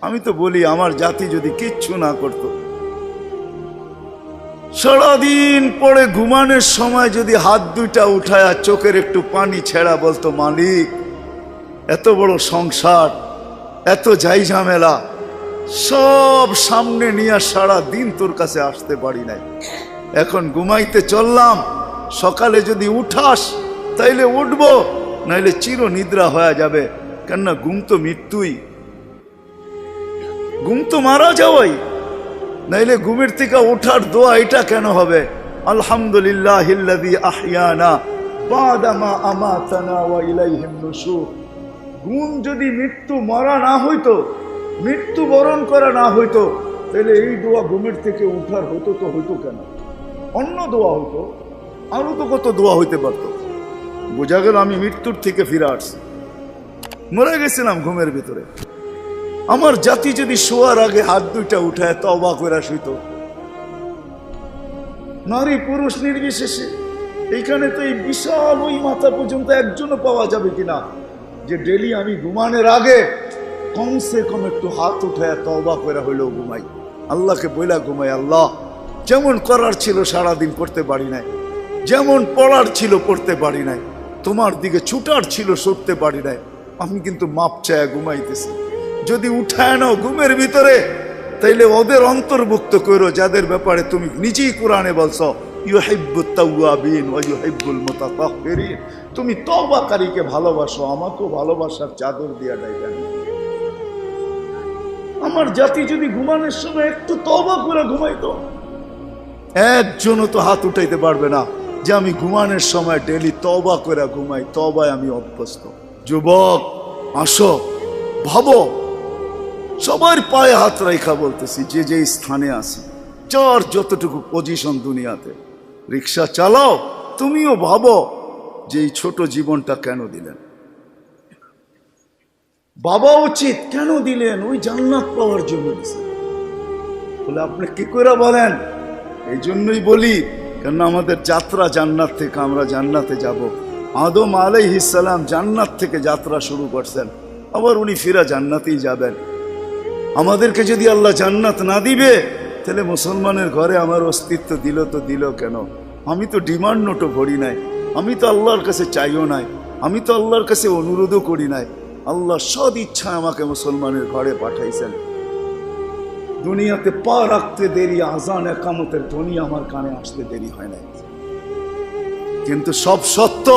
আমি তো বলি আমার জাতি যদি কিচ্ছু না করত, সারাদিন পরে ঘুমানোর সময় যদি হাত দুইটা উঠায় চোখের একটু পানি ছেড়া বলতো, মালিক এত বড় সংসার, এত যাই ঝামেলা সব সামনে নিয়ে সারা দিন তোর কাছে আসতে পারি নাই, এখন ঘুমাইতে চললাম, সকালে যদি উঠাস তাইলে উঠবো, নাইলে চির নিদ্রা হয়ে যাবে। কেননা ঘুম তো মৃত্যুই, ঘুম তো মারা যাওয়াই, নাইলে ঘুমের থেকে ওঠার দোয়া এটা কেন হবে? আলহামদুলিল্লাহিল্লাযী আহইয়ানা বাদা মা আমাতানা ওয়া ইলাইহিন নুশুর। ঘুম যদি মৃত্যু মরা না হইতো, মৃত্যু বরণ করা না হইতো, তাহলে এই দোয়া ঘুমের থেকে উঠার হতো তো হইতো কেন? অন্য দোয়া হইতো, আরো তো কত দোয়া হইতে পারত। বোঝা গেল আমি মৃত্যুর থেকে ফিরে আসছি, মরে গেছিলাম ঘুমের ভিতরে। আমার জাতি যদি শোয়ার আগে হাত দুইটা উঠায় তওবা করে শুইতো, নারী পুরুষ নির্বিশেষে, এইখানে তো এই বিশাল ওই মাথা পর্যন্ত একজনও পাওয়া যাবে কিনা যে ডেলি আমি ঘুমানোর আগে কমসে কম একটু হাত উঠায় তওবা করে হইলেও ঘুমাই, আল্লাহকে বইলা ঘুমাই, আল্লাহ যেমন করার ছিল সারাদিন করতে পারি নাই, যেমন পড়ার ছিল পড়তে পারি নাই, তোমার দিকে ছুটার ছিল সরতে পারি নাই, আমি কিন্তু মাপ চায় ঘুমাইতেছি। যদি উঠায় নাও ঘুমের ভিতরে, তাইলে ওদের অন্তর্ভুক্ত করো যাদের ব্যাপারে তুমি নিজেই কোরআনে বলছো ইউহিব্বুত তাওয়াবিন ওয়া ইউহিব্বুল মুতাতাহহিরিন। তুমি তওবাকারীকে ভালোবাসো, আমাকেও ভালোবাসার চাদর দিয়া ডাইকা। আমার জাতি যদি ঘুমানোর সময় একটু তওবা করে ঘুমাইতো, একজনও তো হাত উঠাইতে পারবে না যে আমি ঘুমানোর সময় ডেলি তওবা করে ঘুমাই, তওবায় আমি অভ্যস্ত। যুবক আসো, ভাবো, সবার পায়ে হাত রাখা বলতেছি, যে যে স্থানে আছি, যার যতটুকু পজিশন দুনিয়াতে, রিক্সা চালাও, তুমিও ভাবো যে এই ছোট জীবনটা কেন দিলেন? বাবা উচিত কেন দিলেন? ওই জান্নাত পাওয়ার জন্য দিলেন। বলে আপনি কি করে বলেন? এই জন্যই বলি, কেন আমাদের যাত্রা জান্নাত থেকে, আমরা জান্নাতে যাব। আদম আলাইহিস সালাম জান্নাত থেকে যাত্রা শুরু করছেন, আবার উনি ফিরা জান্নাতেই যাবেন। আমাদেরকে যদি আল্লাহ জান্নাত না দিবে, তাহলে মুসলমানের ঘরে আমার অস্তিত্ব দিল তো দিল কেন? আমি তো ডিমান্ড নোটও ভরি নাই, আমি তো আল্লাহর কাছে চাইও নাই, আমি তো আল্লাহর কাছে অনুরোধও করি নাই। আল্লাহ সদ ইচ্ছা আমাকে মুসলমানের ঘরে পাঠাইছেন। দুনিয়াতে পা রাখতে দেরি, আজান একামতের ধ্বনি আমার কানে আসতে দেরি হয় নাই। কিন্তু সব সত্য,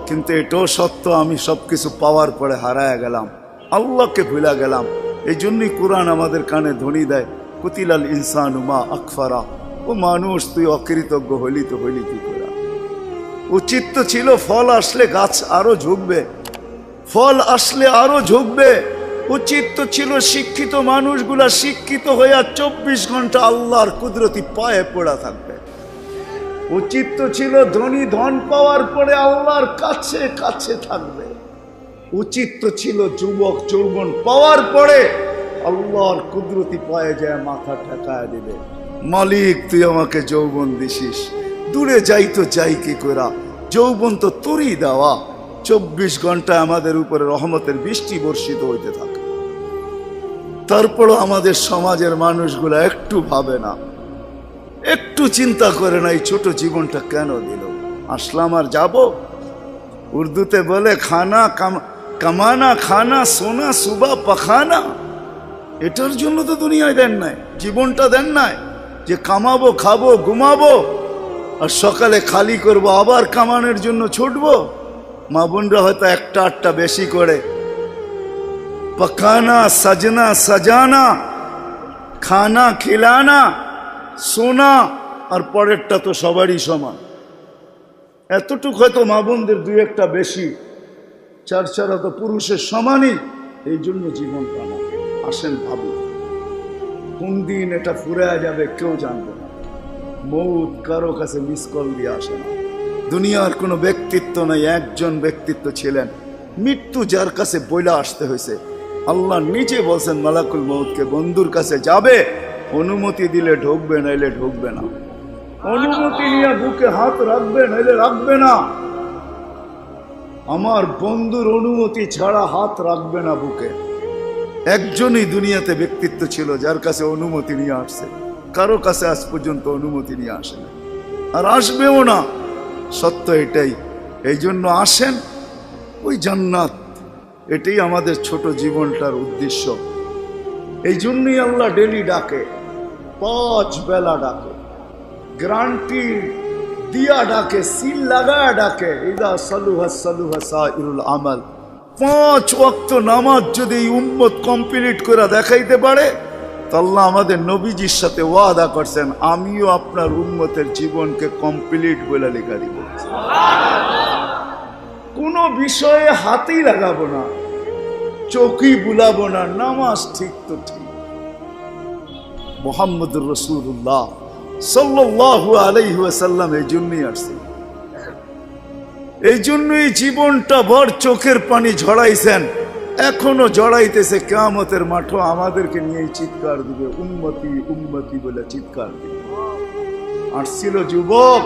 কিন্তু এটাও সত্য আমি সবকিছু পাওয়ার পরে হারায় গেলাম, আল্লাহকে ভুলা গেলাম। এই জন্যই কোরআন আমাদের কানে ধ্বনি দেয়, কুতিলাল ইনসানু মা আকফারা। ও মানুষ, তুই অকৃতজ্ঞ হইলি তো হইলি কি করে? উচিত তো ছিল ফল আসলে গাছ আরো ঝুঁকবে, ফল আসলে আরো ঝুঁকবে। উচিত তো ছিল শিক্ষিত মানুষগুলা শিক্ষিত হইয়া 24 ঘন্টা আল্লাহর কুদরতি পায়ে পড়া থাকবে। উচিত তো ছিল ধনী ধন পাওয়ার পরে আল্লাহর কাছে কাছে থাকবে। উচিত তো ছিল যুবক যৌবন পাওয়ার পরে আল্লাহর কুদরতি পায়ে যায় মাথা ঠেকায় দিবে, মালিক তুই আমাকে যৌবন দিছিস, দূরে যাই তো যাই কি করা, যৌবন তো তোরই দেওয়া। 24 ঘন্টা আমাদের উপরে রহমতের বৃষ্টি বর্ষিত হইতে থাকে। তারপরও আমাদের সমাজের মানুষগুলা একটু ভাবে না, একটু চিন্তা করে না, এই ছোট জীবনটা কেন দিল? আসলাম আর যাব। উর্দুতে বলে খানা কামানা খানা সোনা সুবা পাখানা। এটার জন্য তো দুনিয়ায় দেন নাই, জীবনটা দেন নাই যে কামাবো, খাবো, ঘুমাবো, আর সকালে খালি করব, আবার কামানোর জন্য ছুটবো। মা বোনরা হয়তো একটা আটটা বেশি করে, পকানা সাজনা সাজানা, খানা খিলানা, সোনা, আর পরেরটা তো সবারই সমান। এতটুক হয়তো মা বোনদের দুই একটা বেশি, চার চারা তো পুরুষের সমানই। এই জন্য জীবন কানা। আসেন ভাবি, কোন দিন এটা ফুরে যাবে কেউ জানবে না। মৌত কারো কাছে মিস কল দিয়ে আসে না। দুনিয়ার কোনো ব্যক্তিত্ব নাই, একজন ব্যক্তিত্ব ছিলেন, মৃত্যু যার কাছে বইলা আসতে হয়েছে। আল্লাহ নিজে বলছেন মালাকুল মৌতকে, বন্ধুর কাছে যাবে, অনুমতি দিলে ঢুকবে, নাইলে ঢুকবে না। অনুমতি নিয়ে বুকে হাত রাখবে, নাইলে রাখবে না। আমার বন্ধুর অনুমতি ছাড়া হাত রাখবে না বুকে। একজনই দুনিয়াতে ব্যক্তিত্ব ছিল যার কাছে অনুমতি নিয়ে আসছে, কারো কাছে আজ পর্যন্ত অনুমতি নিয়ে আসে না, আর আসবেও না। সত্য এটাই। এই জন্য আসেন, ওই জান্নাত, এটাই আমাদের ছোট জীবনটার উদ্দেশ্য। এই জন্যই আল্লাহ ডেলি ডাকে, 5 বেলা ডাকে, গ্যারান্টি দিয়া ডাকে, সিল লাগায় ডাকে। ইদা সালুহা সালুহা সাইরুল আমাল। 5 ওয়াক্ত নামাজ যদি এই উম্মত কমপ্লিট করে দেখাইতে পারে, তো আল্লাহ আমাদের নবীজির সাথে ওয়াদা করছেন, আমিও আপনার উম্মতের জীবনকে কমপ্লিট বলে লেখা দিব। কোনো বিষয়ে হাতই লাগাবো না, চোখই বুলাবো না, নামাজ ঠিক তো ঠিক। মুহাম্মদুর রাসূলুল্লাহ সাল্লাল্লাহু আলাইহি ওয়াসাল্লাম এই জন্যই আসছে, এই জন্যই জীবনটা ভর চোখের পানি ঝরাইছেন, এখনো জড়াইতেছে। কিয়ামতের মাঠে আমাদেরকে নিয়ে চিৎকার দিবে, উম্মতি উম্মতি বলে চিৎকার দিবে। আসছিল যুবক,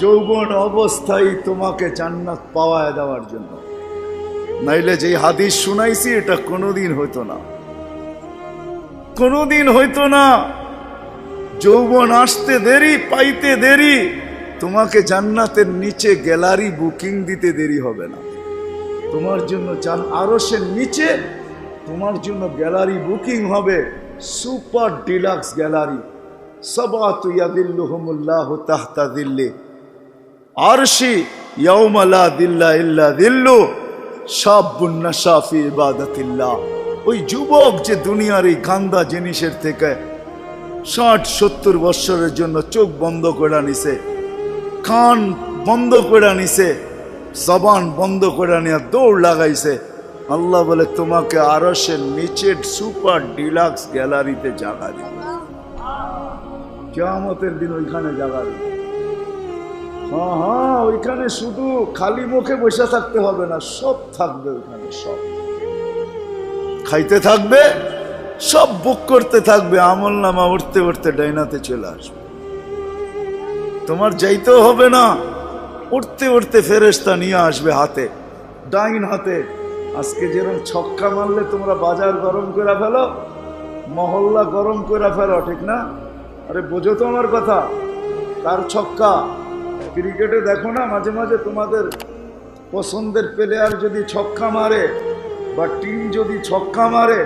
যৌবন অবস্থায় তোমাকে জান্নাত পাওয়ায় দেওয়ার জন্য, নাইলে যে হাদিস শুনাইছি এটা কোনোদিন হইতো না, কোনোদিন হইতো না। যৌবন আসতে দেরি, পাইতে দেরি, তোমাকে জান্নাতের নিচে গ্যালারি বুকিং দিতে দেরি হবে না। তোমার জন্য আরশের নিচে তোমার জন্য গ্যালারি বুকিং হবে, সুপার ডিলাক্স গ্যালারি। সাবাতু ইয়াদিল্লুহুমুল্লাহু তাহতা দিল্লি আরশি ইয়াউমা লা দিল্লা ইল্লা দিল্লু শাবুন নাশা ফি ইবাদাতিল্লাহ। ওই যুবক যে দুনিয়ার এই গান্দা জিনিসের থেকে 60-70 বছরের জন্য চোখ বন্ধ করে নিছে, কান বন্ধ করে নিছে, জবান বন্ধ করে নিয়ে দৌড় লাগাইছে, আল্লাহ বলে তোমাকে আরশের নিচের সুপার ডিলাক্স গ্যালারিতে জায়গা দিবে। কিয়ামতের দিন ওইখানে জায়গা দিবে। হ্যাঁ, ওইখানে শুধু খালি মুখে বসে থাকতে হবে না, সব থাকবে ওইখানে, সব খাইতে থাকবে, সব বুক করতে থাকবে, আমল নামা উঠতে উঠতে ডাইনাতে চলে আসবে। তোমার যাইতেও হবে না, উঠতে উঠতে ফেরেশতা নিয়ে আসবে হাতে, ডাইন হাতে। আজকে যেরকম ছক্কা মারলে তোমরা বাজার গরম করে ফেলো, মহল্লা গরম করে ফেলো, ঠিক না? আরে বোঝো তো আমার কথা, কার ছক্কা? ক্রিকেটে দেখো না মাঝে মাঝে তোমাদের পছন্দের প্লেয়ার যদি ছক্কা মারে বা টিম যদি ছক্কা মারে,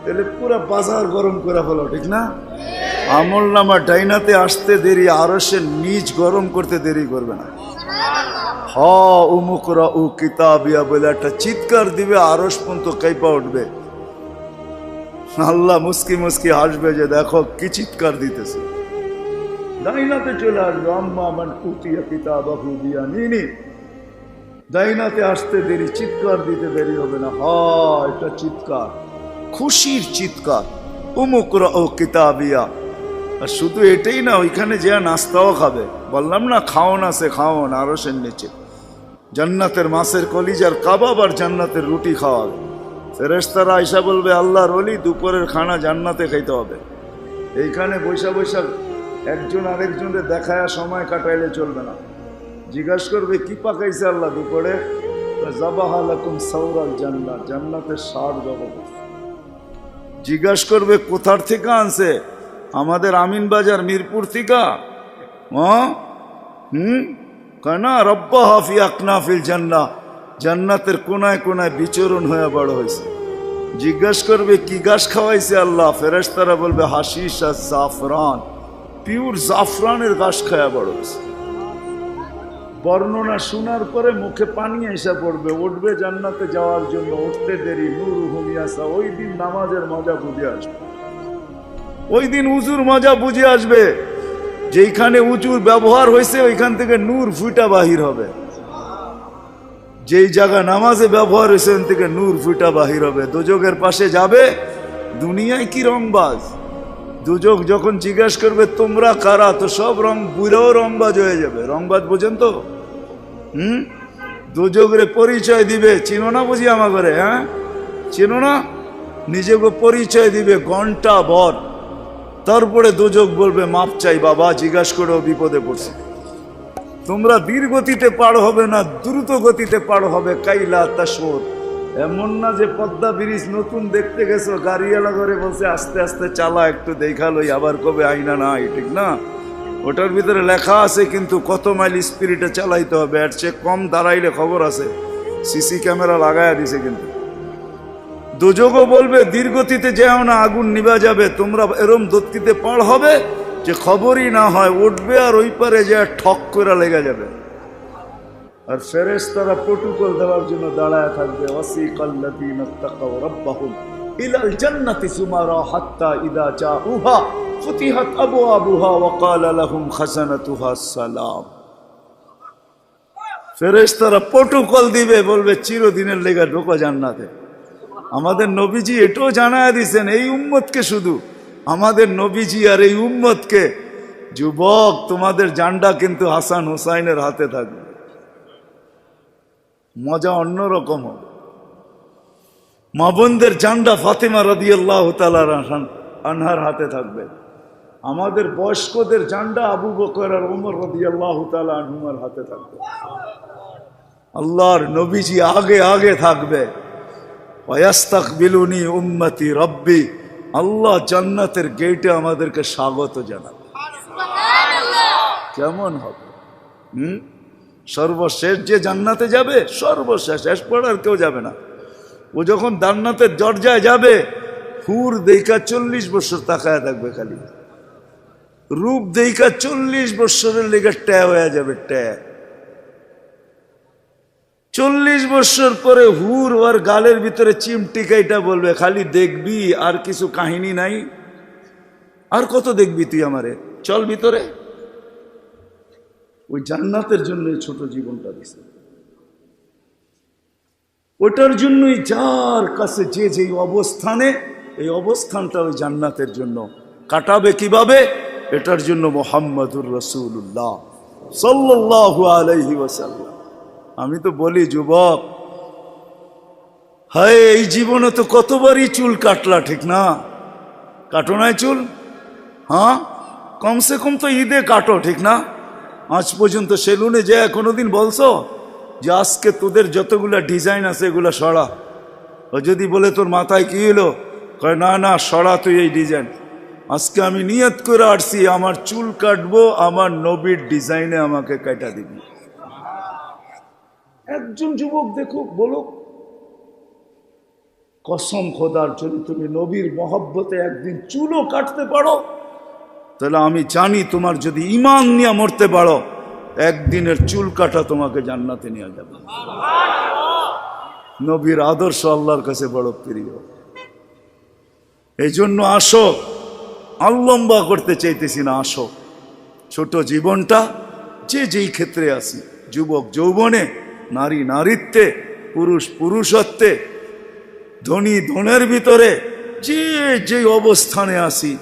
তাহলে পুরো বাজার গরম করে ফেলো, ঠিক না? আমল নামা ডাইনাতে আসতে দেরি, আরশের নিচ গরম করতে দেরি করবে না। উমুকরা উ কিতাবিয়া বলে একটা চিৎকার দিবে, আরশ পর্যন্ত কাইপা উঠবে। আল্লাহ মুস্কি মুস্কি হাসবে যে দেখো কি চিৎকার দিতেছে। ডাইনাতে চলে আসবে, আম্মা মান উতিয়া কিতাবাহু বিয়ামিনি। ডাইনাতে আসতে দেরি, চিৎকার দিতে দেরি হবে না। এটা চিৎকার, খুশির চিৎকার, উমুকরা ও কিতাবিয়া। আর শুধু এটাই না, ওইখানে যে নাস্তাও খাবে। বললাম না খাওন আছে, খাওন আরশের নিচে। জান্নাতের মাছের কলিজার কাবাব আর জান্নাতের রুটি খাওয়াবে। ফেরেশতারা আয়সা বলবে, আল্লাহর ওলি দুপুরের খানা জান্নাতে খাইতে হবে। এইখানে বৈশা বৈশা একজন আরেকজনের দেখায় সময় কাটাইলে চলবে না। জিজ্ঞাসা করবে কি পাকাইছে আল্লাহ দুপুরে? জাবাহা লাকুম সাওরাল জান্নাত, জান্নাতের ষাঁড় জবাব। জিজ্ঞাসা করবে কোথার থেকে আনছে? আমাদের আমিনবাজার মিরপুর থেকে। কেনা রব্বা হাফি আকনাফিল জান্নাহ, জান্নাতের কোনায় কোনায় বিচরণ হয়ে বড় হয়েছে। জিজ্ঞাসা করবে কি গাছ খাওয়াইছে আল্লাহ? ফেরেশতারা বলবে হাশিশ আর জাফরান, পিওর জাফরানের গাছ খাওয়া বড় হয়েছে। বর্ণনা শোনার পরে মুখে পানি এসে পড়বে, উঠবে জান্নাতে যাওয়ার জন্য, উঠতে দেরি। নূরুহুম ইয়াসা, ওই দিন নামাজের মজা বুঝে আসবে, ওই দিন উজুর মজা বুঝে আসবে। যেইখানে উজুর ব্যবহার হয়েছে ওইখান থেকে নূর ফুটা বাহির হবে, যেই জায়গা নামাজে ব্যবহার হয়েছে ওখান থেকে নূর ফুটা বাহির হবে। দোজকের পাশে যাবে, দুনিয়ায় কি রংবাজ। দুজক যখন জিজ্ঞাসা করবে তোমরা কারা, তো সব রং বুড়াও রংবাজ হয়ে যাবে। রংবাজ বোঝেন তো? দুজকের পরিচয় দিবে, চিনো না বুঝি আমার ঘরে? হ্যাঁ চিনো না? নিজেকে পরিচয় দিবে ঘন্টা ভর, তারপরে দুজক বলবে মাপ চাই বাবা, জিজ্ঞাসা করেও বিপদে পড়ছে। তোমরা ধীর গতিতে পার হবে না, দ্রুত গতিতে পার হবে। কাইলা তাশউর, এমন না যে পদ্মা ব্রিজ নতুন দেখতে গেছো, গাড়িওয়ালা করে বলছে আস্তে আস্তে চালা, একটু দেখালোই, আবার কবে আইনা নাই, ঠিক না? ওটার ভিতরে লেখা আছে কিন্তু কত মাইল স্পিরিটে চালাইতে হবে, এর চেয়ে কম দাঁড়াইলে খবর আছে, সিসি ক্যামেরা লাগাইয়া দিছে। কিন্তু দুযোগও বলবে দীর্ঘতিতে যেও না, আগুন নিভা যাবে, তোমরা এরম দত্তিতে পার হবে যে খবরই না হয়, উঠবে আর ওই পারে যে ঠক করে লেগে যাবে। আর ফেরেশতারা প্রটোকল দেওয়ার জন্য দাঁড়ায় থাকবে। ওয়াসিকাল্লাযীনা তাকাউ রাব্বাহুম ইলাল জান্নাতি সুমারা হাত্তা ইযা জাউহা ফুতিহাত আবওয়াবুহা ওয়া ক্বালা লাহুম খাজানাতুহা সালাম। ফেরেশতারা প্রটোকল দিবে, বলবে চিরদিনের লেগে ঢোকো জান্নাতে। আমাদের নবীজি এটাও জানায় দিয়েছেন এই উম্মতকে, শুধু আমাদের নবীজি আর এই উম্মতকে, যুবক তোমাদের জান্ডা কিন্তু হাসান হুসাইনের হাতে থাকবে, মজা অন্যরকম হবে। মা বোনদের জান্ডা ফাতেমা রাদিয়াল্লাহু তাআলা আনহার হাতে থাকবে। আমাদের বয়স্কদের জান্ডা আবু বকর আর ওমর রাদিয়াল্লাহু তাআলা আনহুমার হাতে থাকবে। আল্লাহর নবীজি আগে আগে থাকবে। ওয়াস্তাকবিলুনি উম্মতি রব্বি, আল্লাহ জান্নাতের গেটে আমাদেরকে স্বাগত জানাবে। কেমন হবে? সর্বশেষ যে জান্নাতে যাবে, সর্বশেষ, শেষ পড়ার কেউ যাবে না। ও যখন জান্নাতের দরজায় যাবে, হুর দেইকা 40 বছর তাকায় থাকবে, খালি রূপ দেইকা 40 বছরের লেগে ট্যা হয়ে যাবে, ট্যা। 40 বছর পরে হুর ওর গালের ভিতরে চিমটিকাইটা বলবে, খালি দেখবি আর কিছু কাহিনী নাই, আর কত দেখবি তুই আমারে, চল ভিতরে। ওই জান্নাতের জন্য ছোট জীবনটা দিছে, ওটার জন্যই যার কাছে যে যেই অবস্থানে, এই অবস্থানটা ওই জান্নাতের জন্য কাটাবে কিভাবে, এটার জন্য মুহাম্মাদুর রাসূলুল্লাহ সাল্লাল্লাহু আলাইহি ওয়াসাল্লাম। আমি তো বলি যুবক, হায় এই জীবনে তো কতবারই চুল কাটলা, ঠিক না? কাটো নাই চুল? হ্যাঁ, কমসে কম তো ঈদে কাটো, ঠিক না? আজ পর্যন্ত সেলুনে যে কোনোদিন বলছো যে আজকে তোদের যতগুলা ডিজাইন আছে এগুলা সরা? ও যদি বলে তোর মাথায় কি হলো, কয় না না সরা তুই এই ডিজাইন। আজকে আমি নিয়ত করে আসছি আমার চুল কাটবো আমার নবীর ডিজাইনে, আমাকে কাটা দিবি। একজন যুবক দেখো, বলো কসম খোদার, যদি তুমি নবীর মহব্বতে একদিন চুলও কাটতে পারো, তাহলে আমি জানি তোমার যদি ঈমান নিয়ে মরতে পারো, একদিনের চুল কাটা তোমাকে জান্নাতে নিয়ে যাবে। নবীর আদর্শ আল্লাহর কাছে বড় প্রিয়। এই জন্য আসো, লম্বা করতে চাইতেছি না, আসো ছোট জীবনটা যে যেই ক্ষেত্রে আসি, যুবক যৌবনে, নারী নারীত্বে, পুরুষ পুরুষত্বে, ধনী ধনের ভিতরে, যে যে অবস্থানে আসি,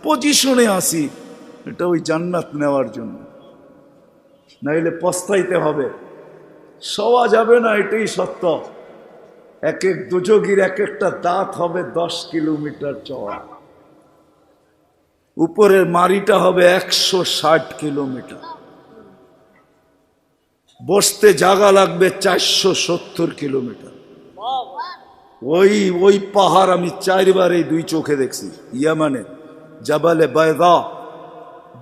পজিশনে আসি, এটা ওই জান্নাত নেওয়ার জন্য। নাইলে পস্তাইতে হবে, সওয়া যাবে না, এটাই সত্য। এক এক দুযোগীর এক একটা দাঁত হবে 10 কিলোমিটার চওড়া, উপরের মারিটা হবে 160 কিলোমিটার, বসতে জায়গা লাগবে 470 কিলোমিটার। ওই পাহাড় আমি 4 বার এই 2 চোখে দেখছি, ইয়ামানে জাবালে বায়দা,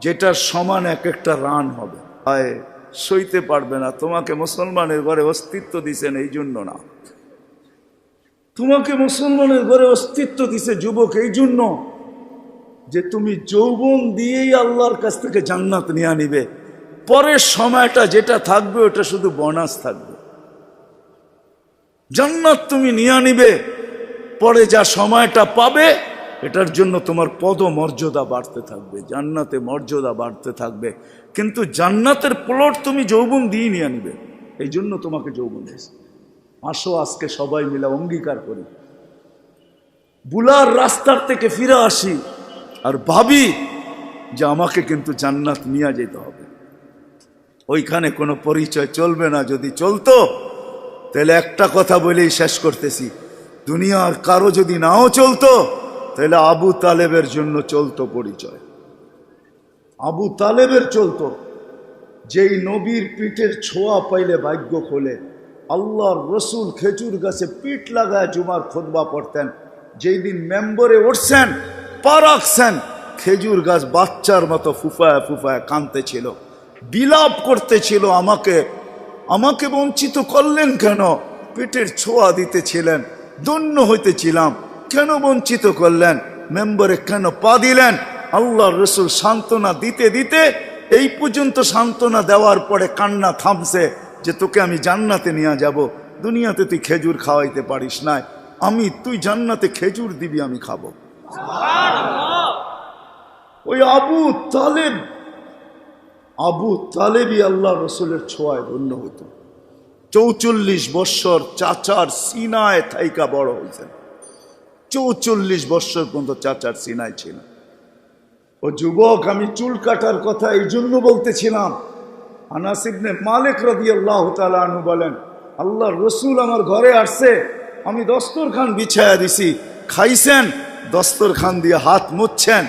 যেটার সমান এক একটা রান হবে। আয় সইতে পারবে না। তোমাকে মুসলমানের ঘরে অস্তিত্ব দিছেন এই জন্য না, তোমাকে মুসলমানের ঘরে অস্তিত্ব দিছে যুবক এই জন্য যে তুমি যৌবন দিয়েই আল্লাহর কাছ থেকে জান্নাত নিয়ে নিবে। পরের সময়টা যেটা থাকবে ওটা শুধু বোনাস থাকবে। জান্নাত তুমি নিয়ে নিবে, পরে যা সময়টা পাবে এটার জন্য তোমার পদ মর্যাদা বাড়তে থাকবে, জান্নাতে মর্যাদা বাড়তে থাকবে। কিন্তু জান্নাতের প্লট তুমি যৌবন দিয়ে নিয়ে নিবে, এই জন্য তোমাকে যৌবন দিয়েছে। আসো আজকে সবাই মিলে অঙ্গীকার করি, বুলার রাস্তার থেকে ফিরে আসি আর ভাবি যে আমাকে কিন্তু জান্নাত নিয়ে যেতে হবে। ওইখানে কোনো পরিচয় চলবে না, যদি চলতো তাহলে একটা কথা বলেই শেষ করতেছি, দুনিয়ার কারো যদি নাও চলতো তাহলে আবু তালেবের জন্য চলতো পরিচয়। আবু তালেবের চলতো, যেই নবীর পিঠের ছোঁয়া পাইলে ভাগ্য খোলে, আল্লাহর রসুল খেজুর গাছে পিঠ লাগায় জুমার খুতবা পড়তেন। যেই দিন মেম্বরে উঠছেন, পা রাখছেন, খেজুর গাছ বাচ্চার মতো ফুফায় ফুফায় কাঁদতেছিল, বিলাপ করতেছিল, আমাকে বঞ্চিত করলেন কেন? পেটের ছোঁয়া দিতেছিলেন, ধন্য হইতেছিলাম, কেন বঞ্চিত করলেন? মেম্বরে কেন পা দিলেন? আল্লাহর রসুল সান্ত্বনা দিতে দিতে এই পর্যন্ত সান্ত্বনা দেওয়ার পরে কান্না থামছে যে তোকে আমি জান্নাতে নিয়ে যাব। দুনিয়াতে তুই খেজুর খাওয়াইতে পারিস না, তুই জান্নাতে খেজুর দিবি, আমি খাবো। ওই আবু তালেবই আল্লাহ রসুলের ছোঁয়ায় ধন্য হতো। 44 বৎসর চাচার সিনায় থাইকা বড় হয়েছেন। 44 বৎসর পর্যন্ত চাচার সিনায় ছিল। ও যুবক, আমি চুল কাটার কথা এই জন্য বলতেছিলাম। আনাস ইবনে মালিক রাদিয়াল্লাহু তাআলা আনহু বলেন, আল্লাহর রসুল আমার ঘরে আসছে, আমি দস্তরখান বিছায়া দিছি, খাইছেন, দস্তরখান দিয়ে হাত মুছছেন।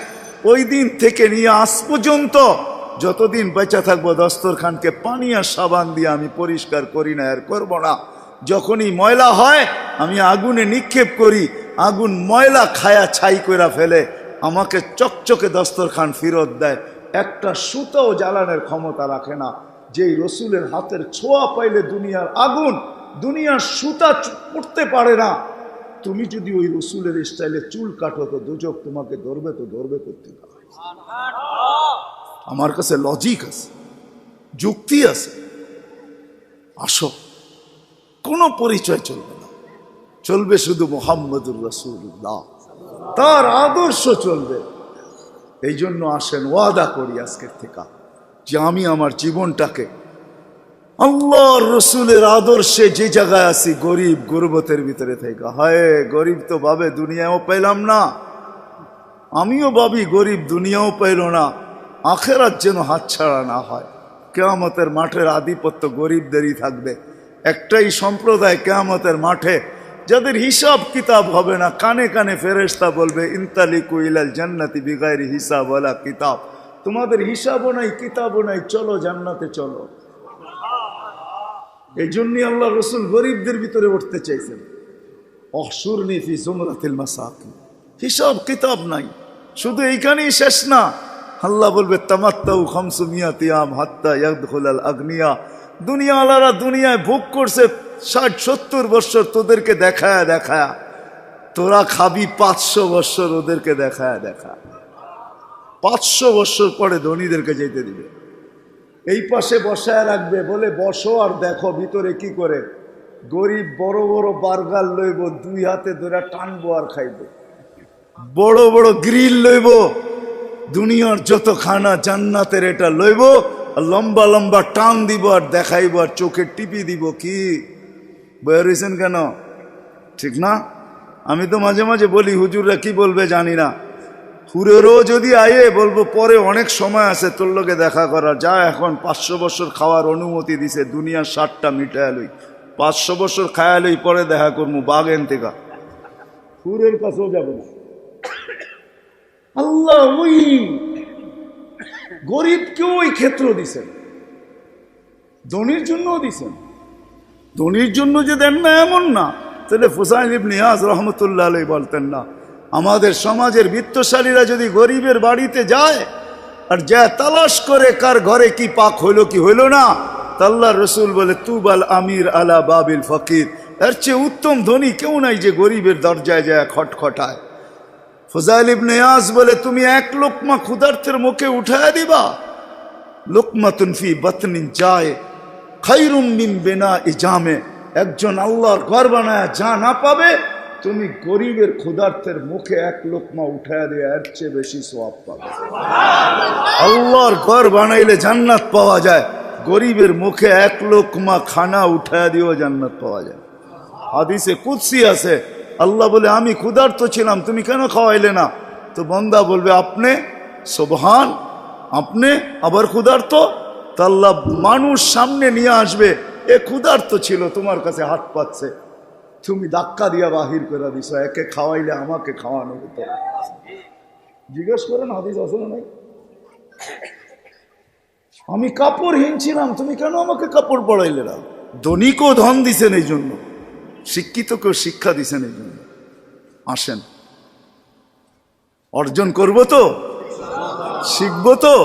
ওই দিন থেকে নিয়ে আজ পর্যন্ত যতদিন বেঁচে থাকবো দস্তরখানকে পানি আর সাবান দিয়ে আমি পরিষ্কার করি না, আর করবো না। যখনই ময়লা হয় আমি আগুনে নিক্ষেপ করি, আগুন ময়লা খায়া ছাই করে ফেলে, আমাকে চকচকে দস্তরখান ফেরত দেয়। একটা সুতাও জ্বালানোর ক্ষমতা রাখে না। যেই রসুলের হাতের ছোঁয়া পাইলে দুনিয়ার আগুন, দুনিয়ার সুতা পড়তে পারে না। তুমি যদি ওই রসুলের স্টাইলে চুল কাটো তো দুজক তোমাকে ধরবে, তো ধরবে করতে পারে। আমার কাছে লজিক আছে, যুক্তি আছে। আসো, কোনো পরিচয় চলবে না, চলবে শুধু মুহাম্মদুর রাসূলুল্লাহ, তার আদর্শ চলবে। এই জন্য আসেন, ওয়াদা করি আজকের থেকে যে আমি আমার জীবনটাকে আল্লাহর রসুলের আদর্শে যে জায়গায় আছি, গরিব গুরবতের ভিতরে থেকে, হায় গরিব তো ভাবে দুনিয়াও পেলাম না, আমিও ভাবি গরিব দুনিয়াও পেল না, আখেরাত যেন হাতছাড়া না হয়। কিয়ামতের মাঠের আধিপত্য গরিবদেরই থাকবে। একটাই সম্প্রদায় কিয়ামতের মাঠে যাদের হিসাব কিতাব হবে না, কানে কানে ফেরেশতা বলবে ইনতালিকু ইলাল জান্নাতি বিগাইরি হিসাব ওয়ালা কিতাব, তোমাদের হিসাবও নাই কিতাবও নাই, চলো জান্নাতে চলো। এই জন্যই আল্লাহ রসুল গরিবদের ভিতরে উঠতে চাইছেন। অহশুরনি ফি জুমরাতিল মাসাকিন, হিসাব কিতাব নাই। শুধু এইখানেই শেষ না, আল্লাহ বলবে তামাত্তাউ 500 ইয়াম হাত্তা ইয়াদখুলাল আগনিয়া, দুনিয়াওয়ালারা দুনিয়ায় ভোগ করছে 60-70 বৎসর তোদেরকে দেখায় দেখায়, তোরা খাবি 500 বৎসর ওদেরকে দেখায় দেখা। 500 বৎসর পরে ধনীদেরকে যেতে দিবে, এই পাশে বসায় রাখবে, বলে বসো আর দেখো ভিতরে কি করে। গরিব বড় বড় বার্গার লইব, 2 হাতে ধরে টানবো আর খাইব। বড় বড় গ্রিল লইব, দুনিয়ার যত খানা জান্নাতের এটা লইব, আর লম্বা লম্বা টান দিব আর দেখাইব আর চোখে টিপি দিব। কি বয়ে রয়েছেন কেন? ঠিক না? আমি তো মাঝে মাঝে বলি হুজুররা কি বলবে জানি না, হুরেরও যদি আয়ে বলবো পরে অনেক সময় আছে তোর লোকে দেখা করার, যা এখন 500 বছর খাওয়ার অনুমতি দিছে, দুনিয়ার 60টা মিটায় লই, 500 বছর খায়া লই, পরে দেখা করবো বাগেন থেকে। হুরের কাছেও যাবো না। আল্লাহ ওই গরিবকেও ওই ক্ষেত্র দিছেন, ধনীর জন্যও দিছেন। ধনীর জন্য যে দেন না এমন না, তাহলে ফুসাইল ইবনে ইয়াজ রহমতুল্লাহ আলাইহি বলতেন না, আমাদের সমাজের বিত্তশালীরা যদি গরিবের বাড়িতে যায় আর যা তালাশ করে কার ঘরে কি পাক হইলো কি হইলো না, আল্লাহর রসুল বলে তুবাল আমির আলা বাবিল ফকির, এর চেয়ে উত্তম ধনী কেউ নাই যে গরিবের দরজায় যায় খটখটায়। ফুজাইল ইবনে ইয়াজ বলে তুমি 1 লোকমা ক্ষুধার্তের মুখে উঠায় দিবা, লোকমাতুন ফি বাতনিন যায় খায়রুম মিন বিনাই জামে, একজন আল্লাহর ঘর বানায় যা না পাবে, তুমি গরিবের ক্ষুধার্তের মুখে 1 লোকমা উঠায় দিয়ে এর চেয়ে বেশি সওয়াব পাবে। আল্লাহর ঘর বানাইলে জান্নাত পাওয়া যায়, গরিবের মুখে 1 লোকমা খানা উঠায় দিয়েও জান্নাত পাওয়া যায়। হাদিসে কুদসি আছে, আল্লাহ বলে আমি ক্ষুধার্ত ছিলাম, তুমি কেন খাওয়াইলে না? তো বান্দা বলবে আপনি, সুবহান, আপনি আবার ক্ষুধার্ত? তা আল্লাহ মানুষ সামনে নিয়ে আসবে, এ ক্ষুধার্ত ছিল, তোমার কাছে হাত পাচ্ছে, তুমি ধাক্কা দিয়া বাহির করে দিছ, একে খাওয়াইলে আমাকে খাওয়ানো হতো। জিজ্ঞেস করেন হাদিস আছে না নাই? আমি কাপড়হীন ছিলাম, তুমি কেন আমাকে কাপড় পরাইলে না? ধনীকেও ধন দিছেন এই জন্য, শিক্ষিতকেও শিক্ষা দিছেন এই জন্য। আসেন, অর্জন করব তো, শিখব তো,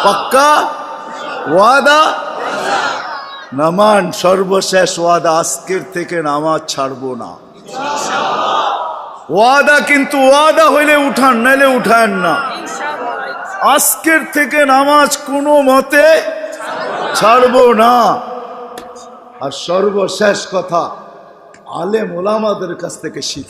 পাক্কা ওয়াদা? নামান সর্বশেষ ওয়াদা, আজকের থেকে নামাজ ছাড়বো না। ওয়াদা, কিন্তু ওয়াদা হইলে উঠান, নাইলে উঠান না। আজকের থেকে নামাজ কোনো মতে ছাড়বো না। আর সর্বশেষ কথা, আলেম ওলামাদের কাছ থেকে শিখে